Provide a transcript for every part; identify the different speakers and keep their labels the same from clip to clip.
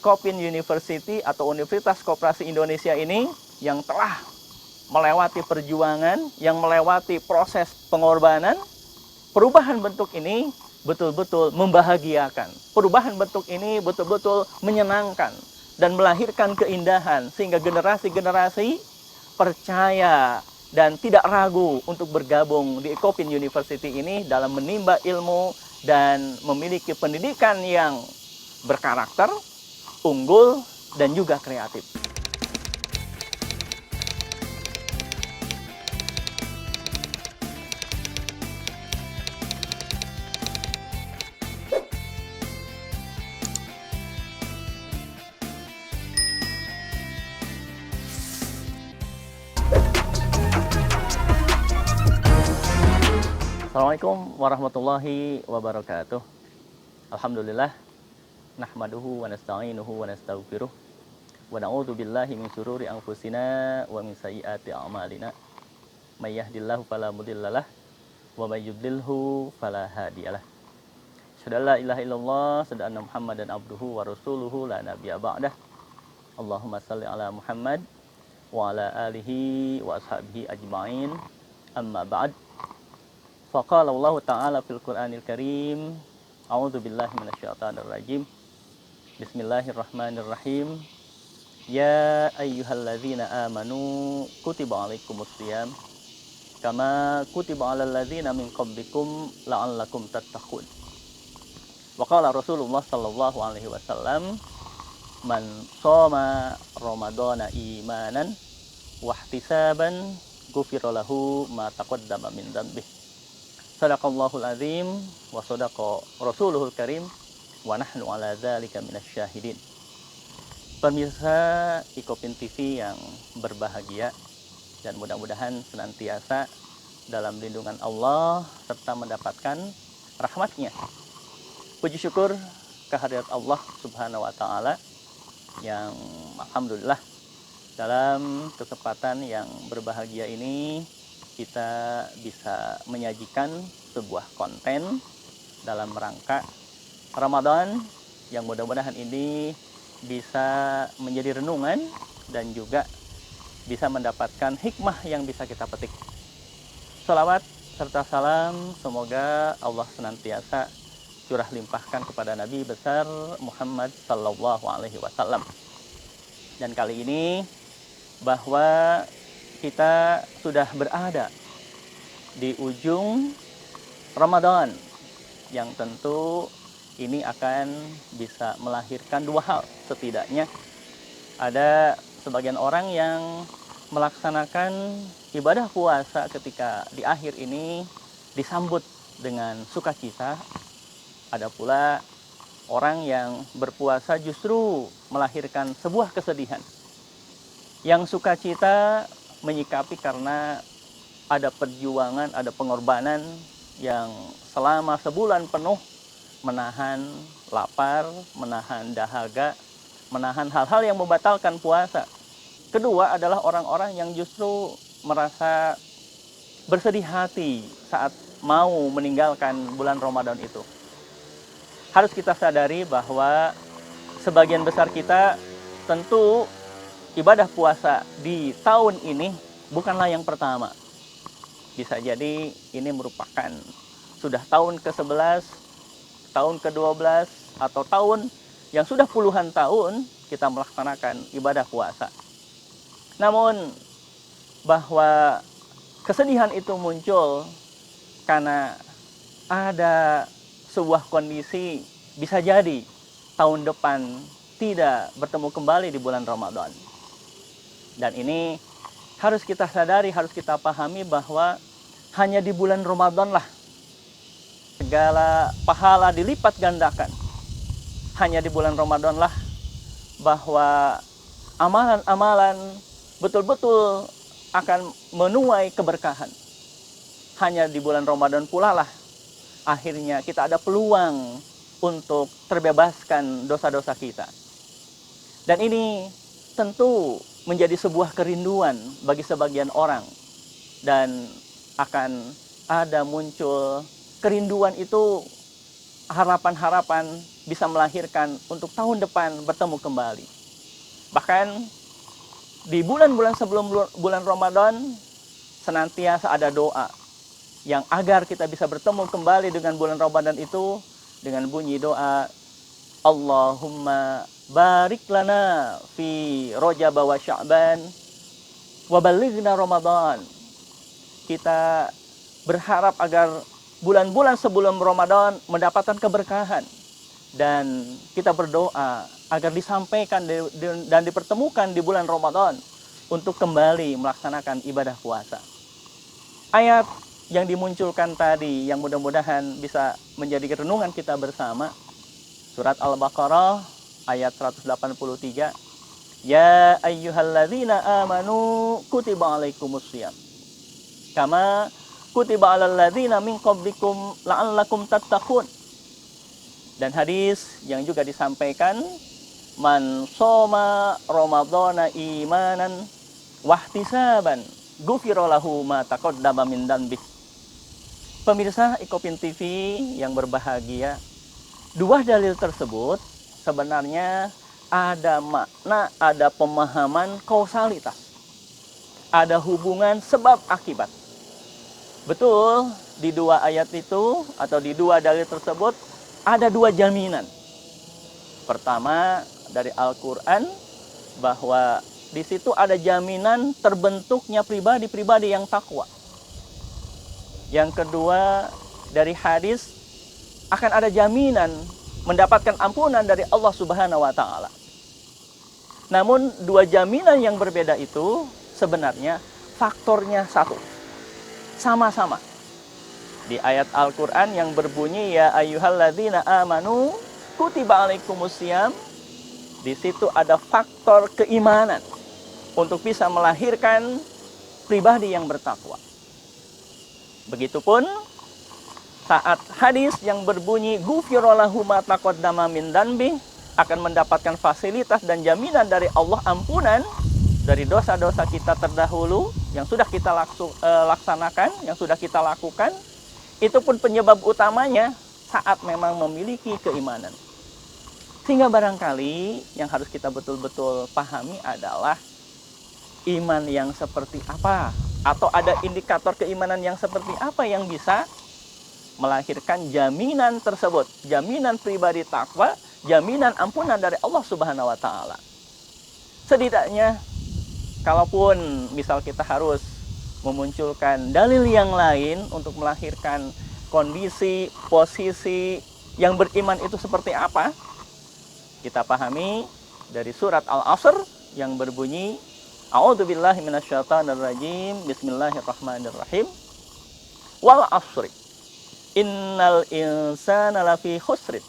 Speaker 1: Ikopen University atau Universitas Koperasi Indonesia ini yang telah melewati perjuangan, yang melewati proses pengorbanan, perubahan bentuk ini betul-betul membahagiakan. Perubahan bentuk ini betul-betul menyenangkan dan melahirkan keindahan sehingga generasi-generasi percaya dan tidak ragu untuk bergabung di Ikopen University ini dalam menimba ilmu dan memiliki pendidikan yang berkarakter, unggul, dan juga kreatif. Assalamualaikum warahmatullahi wabarakatuh. Alhamdulillah, nahmaduhu wa nasta'inuhu wa nastaghfiruh wa na'udzu billahi min syururi anfusina wa min sayyiati a'malina. May yahdihillahu fala mudhillalah wa may yudlilhu fala hadiyalah. Asyhadu an la ilaha illallah, asyhadu anna Muhammadan abduhu wa rasuluhu la nabiyya ba'dah. Allahumma shalli ala Muhammad wa ala alihi wa ashabihi ajma'in. Amma ba'd. Faqala Allah Ta'ala fil Qur'anil Karim, a'udzu billahi minasyaitonir rajim. Bismillahirrahmanirrahim. Ya ayyuhalladzina amanu kutiba alaikumusiyam kama kutiba alal ladzina min qablikum la'allakum tattaqun. Wa qala Rasulullah sallallahu alaihi wasallam, man shoma ramadhana imanan wa ihtisaban ghufira lahu ma taqaddama min dhanbihi. Sadaqallahul azim wa sadaqa rasuluhul karim wa nahnu ala dzalika minasyahidin. Pemirsa Ikopen TV yang berbahagia dan mudah-mudahan senantiasa dalam lindungan Allah serta mendapatkan rahmatnya. Puji syukur kehadirat Allah Subhanahu wa taala yang alhamdulillah dalam kesempatan yang berbahagia ini kita bisa menyajikan sebuah konten dalam rangka Ramadan yang mudah-mudahan ini bisa menjadi renungan dan juga bisa mendapatkan hikmah yang bisa kita petik. Shalawat serta salam semoga Allah senantiasa curah limpahkan kepada Nabi besar Muhammad sallallahu alaihi wasallam. Dan kali ini bahwa kita sudah berada di ujung Ramadan yang tentu ini akan bisa melahirkan dua hal. Setidaknya ada sebagian orang yang melaksanakan ibadah puasa ketika di akhir ini disambut dengan sukacita. Ada pula orang yang berpuasa justru melahirkan sebuah kesedihan. Yang sukacita menyikapi karena ada perjuangan, ada pengorbanan yang selama sebulan penuh menahan lapar, menahan dahaga, menahan hal-hal yang membatalkan puasa. Kedua adalah orang-orang yang justru merasa bersedih hati saat mau meninggalkan bulan Ramadan itu. Harus kita sadari bahwa sebagian besar kita tentu ibadah puasa di tahun ini bukanlah yang pertama. Bisa jadi ini merupakan sudah tahun ke-11, tahun ke-12, atau tahun yang sudah puluhan tahun kita melaksanakan ibadah puasa. Namun bahwa kesedihan itu muncul karena ada sebuah kondisi bisa jadi tahun depan tidak bertemu kembali di bulan Ramadan. Dan ini harus kita sadari, harus kita pahami bahwa hanya di bulan Ramadan lah segala pahala dilipat gandakan. Hanya di bulan Ramadan lah bahwa amalan-amalan betul-betul akan menuai keberkahan. Hanya di bulan Ramadan pula lah akhirnya kita ada peluang untuk terbebaskan dosa-dosa kita. Dan ini tentu menjadi sebuah kerinduan bagi sebagian orang. Dan akan ada muncul kerinduan itu, harapan-harapan bisa melahirkan untuk tahun depan bertemu kembali. Bahkan di bulan-bulan sebelum bulan Ramadan senantiasa ada doa yang agar kita bisa bertemu kembali dengan bulan Ramadan itu dengan bunyi doa, Allahumma barik lana fi Rajab wa Sya'ban wa balighna Ramadan. Kita berharap agar bulan-bulan sebelum Ramadan mendapatkan keberkahan, dan kita berdoa agar disampaikan dan dipertemukan di bulan Ramadan untuk kembali melaksanakan ibadah puasa. Ayat yang dimunculkan tadi yang mudah-mudahan bisa menjadi renungan kita bersama, surat Al-Baqarah ayat 183. Ya ayyuhalladzina amanu kutiba alaikumusiyam kama kutiba alal ladzina min qablikum la'allakum tattaqun. Dan hadis yang juga disampaikan, man shoma ramadhana imanan wahtisaban ghufira lahu ma taqaddama min dzanbi. Pemirsa Ikopin TV yang berbahagia, dua dalil tersebut sebenarnya ada makna, ada pemahaman kausalitas, ada hubungan sebab akibat. Betul, di dua ayat itu atau di dua dalil tersebut ada dua jaminan. Pertama dari Al-Quran bahwa di situ ada jaminan terbentuknya pribadi-pribadi yang takwa. Yang kedua dari hadis akan ada jaminan mendapatkan ampunan dari Allah Subhanahu wa Ta'ala. Namun dua jaminan yang berbeda itu sebenarnya faktornya satu, sama-sama. Di ayat Al-Quran yang berbunyi ya ayyuhalladzina amanu kutiba alaikumusiyam, di situ ada faktor keimanan untuk bisa melahirkan pribadi yang bertakwa. Begitupun saat hadis yang berbunyi ghufira lahu ma taqaddama min dzanbi, akan mendapatkan fasilitas dan jaminan dari Allah ampunan dari dosa-dosa kita terdahulu yang sudah kita laksanakan, yang sudah kita lakukan. Itu pun penyebab utamanya saat memang memiliki keimanan. Sehingga barangkali yang harus kita betul-betul pahami adalah iman yang seperti apa, atau ada indikator keimanan yang seperti apa yang bisa melahirkan jaminan tersebut, jaminan pribadi takwa, jaminan ampunan dari Allah Subhanahu wa Ta'ala. Setidaknya kalaupun misal kita harus memunculkan dalil yang lain untuk melahirkan kondisi, posisi yang beriman itu seperti apa, kita pahami dari surat Al-Asr yang berbunyi A'udzubillahi minasyaitonirrajim, Bismillahirrahmanirrahim. Wal asri innal insana lafi khusrin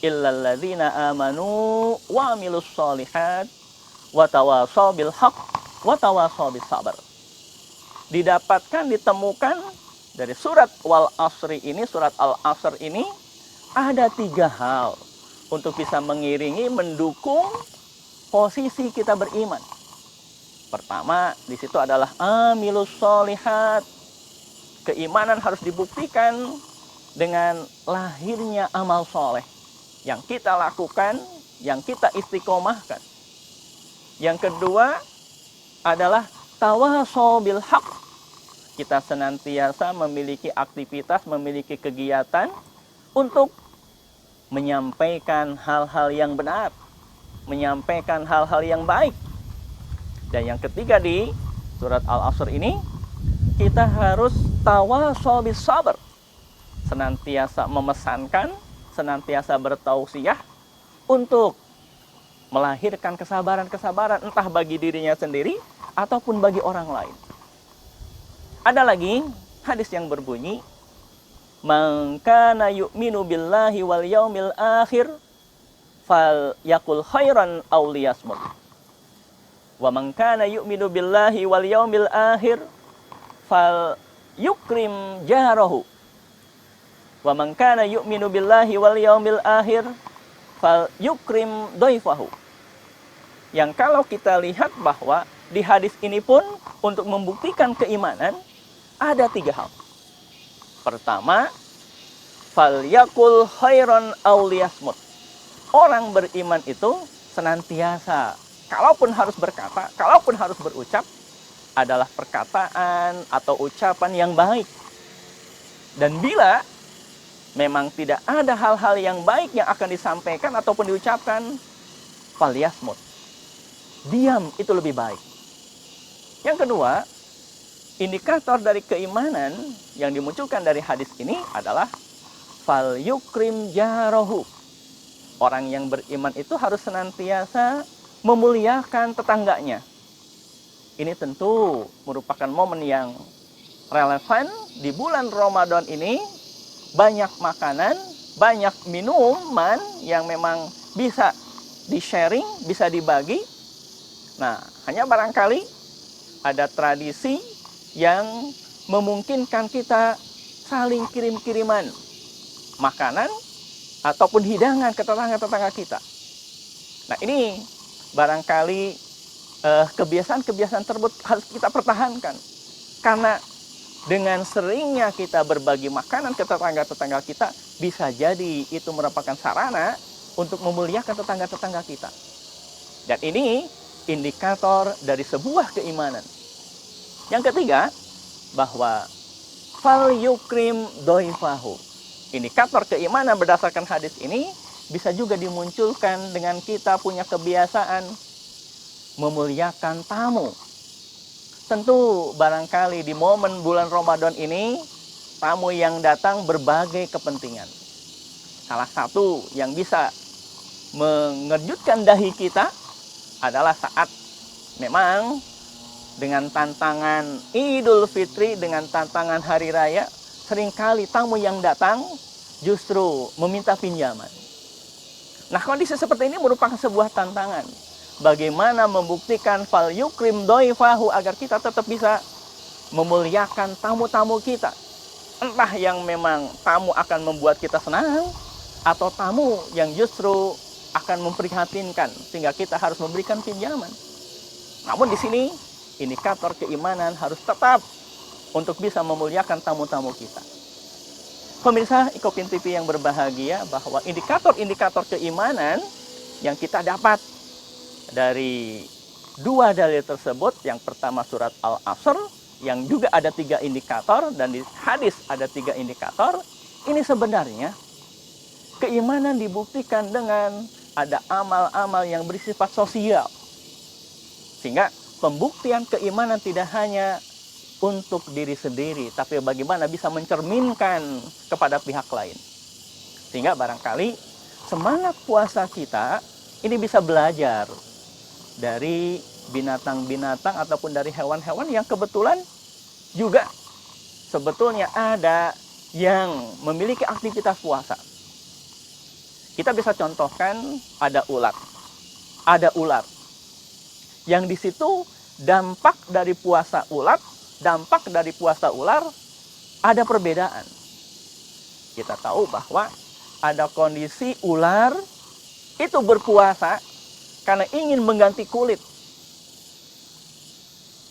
Speaker 1: illal ladzina amanu wa amilus sholihat wa tawasaw bil haqq wa tawasaw bis sabr. Didapatkan, ditemukan dari surat Wal Asri ini, surat Al-Asr ini ada tiga hal untuk bisa mengiringi, mendukung posisi kita beriman. Pertama, di situ adalah amilus sholihat. Keimanan harus dibuktikan dengan lahirnya amal soleh yang kita lakukan, yang kita istiqomahkan. Yang kedua adalah tawasaw bil haqq. Kita senantiasa memiliki aktivitas, memiliki kegiatan untuk menyampaikan hal-hal yang benar, menyampaikan hal-hal yang baik. Dan yang ketiga di surat Al-Asr ini, kita harus tawasaw bis sabr, senantiasa memesankan, senantiasa bertausiah untuk melahirkan kesabaran-kesabaran entah bagi dirinya sendiri ataupun bagi orang lain. Ada lagi hadis yang berbunyi, man kana yu'minu billahi wal yaumil akhir fal yakul khairan aw liyasmut. Wa man kana yu'minu billahi wal yaumil akhir fal yukrim jarahu. Wa man kana yu'minu billahi wal yaumil akhir fal yukrim dhaifahu. Yang kalau kita lihat bahwa di hadis ini pun untuk membuktikan keimanan ada tiga hal. Pertama, falyakul khairan aw liyasmut. Orang beriman itu senantiasa, kalaupun harus berkata, kalaupun harus berucap, adalah perkataan atau ucapan yang baik. Dan bila memang tidak ada hal-hal yang baik yang akan disampaikan ataupun diucapkan, falyasmut. Diam itu lebih baik. Yang kedua, indikator dari keimanan yang dimunculkan dari hadis ini adalah falyukrim jarahu. Orang yang beriman itu harus senantiasa memuliakan tetangganya. Ini tentu merupakan momen yang relevan di bulan Ramadan ini. Banyak makanan, banyak minuman yang memang bisa di-sharing, bisa dibagi. Nah, hanya barangkali ada tradisi yang memungkinkan kita saling kirim-kiriman makanan ataupun hidangan ke tetangga-tetangga kita. Nah, ini barangkali kebiasaan-kebiasaan tersebut harus kita pertahankan. Karena dengan seringnya kita berbagi makanan ke tetangga-tetangga kita, bisa jadi itu merupakan sarana untuk memuliakan tetangga-tetangga kita. Dan ini indikator dari sebuah keimanan. Yang ketiga, bahwa fal yukrim doifahu. Indikator keimanan berdasarkan hadis ini bisa juga dimunculkan dengan kita punya kebiasaan memuliakan tamu. Tentu barangkali di momen bulan Ramadan ini, tamu yang datang berbagai kepentingan. Salah satu yang bisa mengejutkan dahi kita adalah saat memang dengan tantangan Idul Fitri, dengan tantangan Hari Raya, seringkali tamu yang datang justru meminta pinjaman. Nah, kondisi seperti ini merupakan sebuah tantangan. Bagaimana membuktikan fal yukrim doifahu agar kita tetap bisa memuliakan tamu-tamu kita. Entah yang memang tamu akan membuat kita senang, atau tamu yang justru akan memprihatinkan sehingga kita harus memberikan pinjaman. Namun di sini indikator keimanan harus tetap untuk bisa memuliakan tamu-tamu kita. Pemirsa Ikopin TV yang berbahagia, bahwa indikator-indikator keimanan yang kita dapat dari dua dalil tersebut, yang pertama surat Al-Asr, yang juga ada 3 indikator, dan di hadis ada 3 indikator. Ini sebenarnya keimanan dibuktikan dengan ada amal-amal yang bersifat sosial. Sehingga pembuktian keimanan tidak hanya untuk diri sendiri, tapi bagaimana bisa mencerminkan kepada pihak lain. Sehingga barangkali semangat puasa kita ini bisa belajar dari binatang-binatang ataupun dari hewan-hewan yang kebetulan juga sebetulnya ada yang memiliki aktivitas puasa. Kita bisa contohkan ada ulat. Ada ular. Yang di situ dampak dari puasa ulat, dampak dari puasa ular ada perbedaan. Kita tahu bahwa ada kondisi ular itu berpuasa karena ingin mengganti kulit.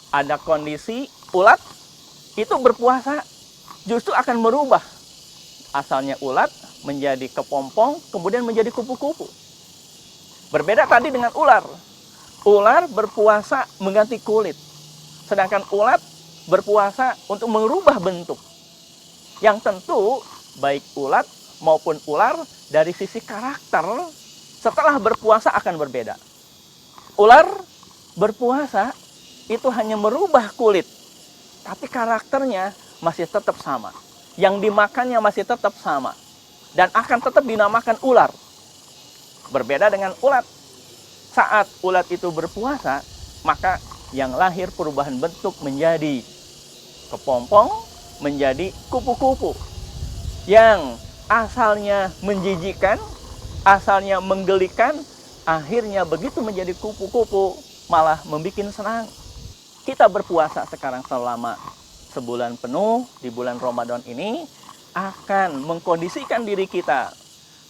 Speaker 1: Ada kondisi ulat itu berpuasa justru akan merubah. Asalnya ulat menjadi kepompong, kemudian menjadi kupu-kupu. Berbeda tadi dengan ular. Ular berpuasa mengganti kulit. Sedangkan ulat berpuasa untuk merubah bentuk. Yang tentu baik ulat maupun ular dari sisi karakter setelah berpuasa akan berbeda. Ular berpuasa itu hanya merubah kulit, tapi karakternya masih tetap sama. Yang dimakannya masih tetap sama, dan akan tetap dinamakan ular. Berbeda dengan ulat. Saat ulat itu berpuasa, maka yang lahir perubahan bentuk menjadi kepompong, menjadi kupu-kupu. Yang asalnya menjijikan, asalnya menggelikan, akhirnya begitu menjadi kupu-kupu malah membuat senang. Kita berpuasa sekarang selama sebulan penuh di bulan Ramadan ini akan mengkondisikan diri kita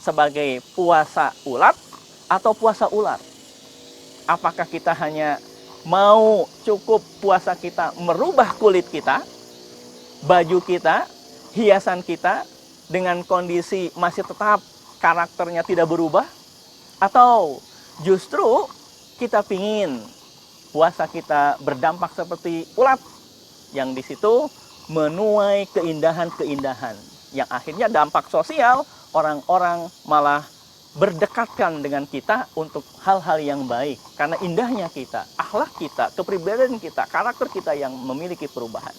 Speaker 1: sebagai puasa ulat atau puasa ular. Apakah kita hanya mau cukup puasa kita merubah kulit kita, baju kita, hiasan kita, dengan kondisi masih tetap karakternya tidak berubah? Atau justru kita pingin puasa kita berdampak seperti ulat yang di situ menuai keindahan-keindahan yang akhirnya dampak sosial, orang-orang malah berdekatkan dengan kita untuk hal-hal yang baik karena indahnya kita, akhlak kita, kepribadian kita, karakter kita yang memiliki perubahan.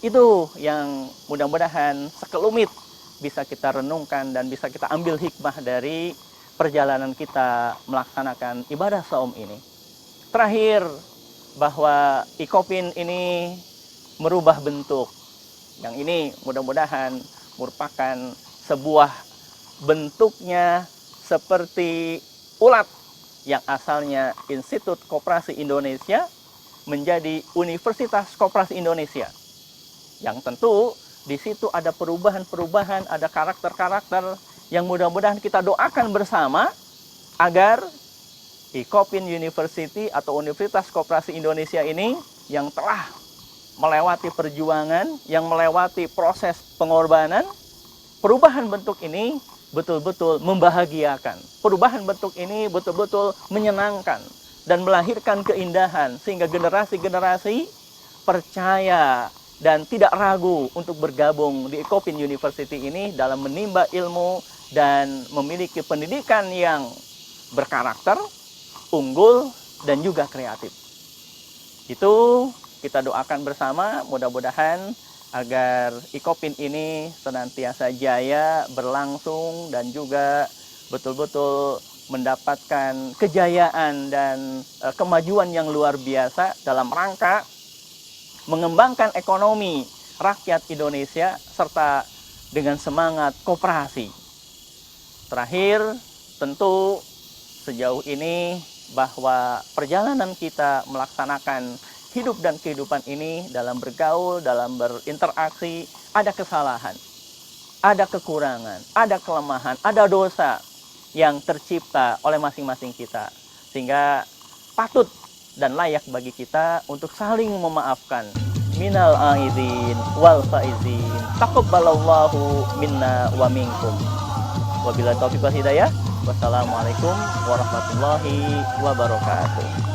Speaker 1: Itu yang mudah-mudahan sekelumit bisa kita renungkan dan bisa kita ambil hikmah dari perjalanan kita melaksanakan ibadah saum ini. Terakhir, bahwa Ikopin ini merubah bentuk. Yang ini mudah-mudahan merupakan sebuah bentuknya seperti ulat yang asalnya Institut Koperasi Indonesia menjadi Universitas Koperasi Indonesia. Yang tentu di situ ada perubahan-perubahan, ada karakter-karakter yang mudah-mudahan kita doakan bersama agar Ikopin University atau Universitas Koperasi Indonesia ini yang telah melewati perjuangan, yang melewati proses pengorbanan, perubahan bentuk ini betul-betul membahagiakan. Perubahan bentuk ini betul-betul menyenangkan dan melahirkan keindahan sehingga generasi-generasi percaya dan tidak ragu untuk bergabung di Ikopin University ini dalam menimba ilmu dan memiliki pendidikan yang berkarakter, unggul, dan juga kreatif. Itu kita doakan bersama, mudah-mudahan agar Ikopin ini senantiasa jaya, berlangsung, dan juga betul-betul mendapatkan kejayaan dan kemajuan yang luar biasa dalam rangka mengembangkan ekonomi rakyat Indonesia serta dengan semangat koperasi. Terakhir, tentu sejauh ini bahwa perjalanan kita melaksanakan hidup dan kehidupan ini dalam bergaul, dalam berinteraksi, ada kesalahan, ada kekurangan, ada kelemahan, ada dosa yang tercipta oleh masing-masing kita. Sehingga patut dan layak bagi kita untuk saling memaafkan. Minal aidin wal faizin. Taqabbalallahu minna wa minkum. Wabillahi taufiq wal hidayah. Wassalamualaikum warahmatullahi wabarakatuh.